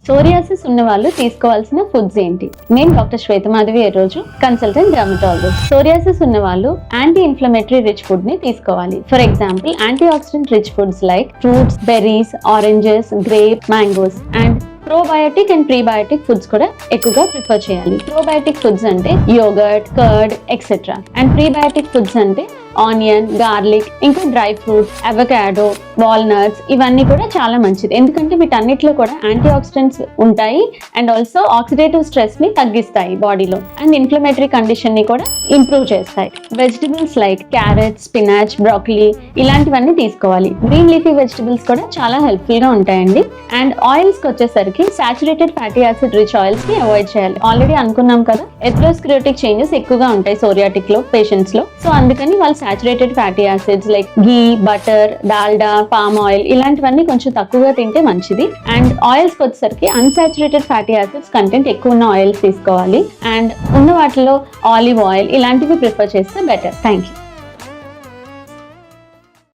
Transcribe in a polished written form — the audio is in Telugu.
సోరియాసిస్ ఉన్న వాళ్ళు తీసుకోవాల్సిన ఫుడ్స్ ఏంటి? నేను డాక్టర్ శ్వేతమాధవి ఈరోజు కన్సల్టెంట్ డెర్మటాలజిస్ట్. సోరియాసిస్ ఉన్న వాళ్ళు యాంటీ ఇన్ఫ్లమేటరీ రిచ్ ఫుడ్ ని తీసుకోవాలి. For example anti oxidant rich foods like fruits, berries, oranges, grape, mangoes and probiotic and prebiotic foods కూడా ఎక్కువగా ప్రిఫర్ చేయాలి. ప్రోబయోటిక్ ఫుడ్స్ అంటే yoghurt, curd etcetera and prebiotic foods అంటే ఆనియన్, గార్లిక్, ఇంకా డ్రై ఫ్రూట్స్, అవకాడో, వాల్నట్స్ ఇవన్నీ కూడా చాలా మంచిది. ఎందుకంటే వీటన్నిటిలో కూడా యాంటీ ఆక్సిడెంట్స్ ఉంటాయి అండ్ ఆల్సో ఆక్సిడేటివ్ స్ట్రెస్ ని తగ్గిస్తాయి బాడీలో అండ్ ఇన్ఫ్లమేటరీ కండిషన్ ని కూడా ఇంప్రూవ్ చేస్తాయి. Vegetables like carrot, spinach, broccoli ఇలాంటివన్నీ తీసుకోవాలి. గ్రీన్ లీఫీ వెజిటబుల్స్ కూడా చాలా హెల్ప్ఫుల్ గా ఉంటాయండి. అండ్ ఆయిల్స్ కి వచ్చేసరికి saturated fatty acid rich oils ని అవాయిడ్ చేయాలి. ఆల్రెడీ అనుకున్నాం కదా, ఎథెరోస్క్లెరోటిక్ చేంజెస్ ఎక్కువగా ఉంటాయి సోరియాటిక్ లో పేషెంట్స్ లో. సో అందుకని వాళ్ళు సాచురేటెడ్ ఫ్యాటీ యాసిడ్స్ లైక్ ఘీ, బటర్, డాల్డా, పామ్ ఆయిల్ ఇలాంటివన్నీ కొంచెం తక్కువగా తింటే మంచిది. అండ్ ఆయిల్స్ కి వచ్చేసరికి అన్సాచురేటెడ్ ఫ్యాటీ యాసిడ్స్ కంటెంట్ ఎక్కువ ఉన్న ఆయిల్స్ తీసుకోవాలి. అండ్ ఉన్న వాటిలో ఆలివ్ ఆయిల్ ఇలాంటివి ప్రిఫర్ చేస్తే బెటర్. Thank you.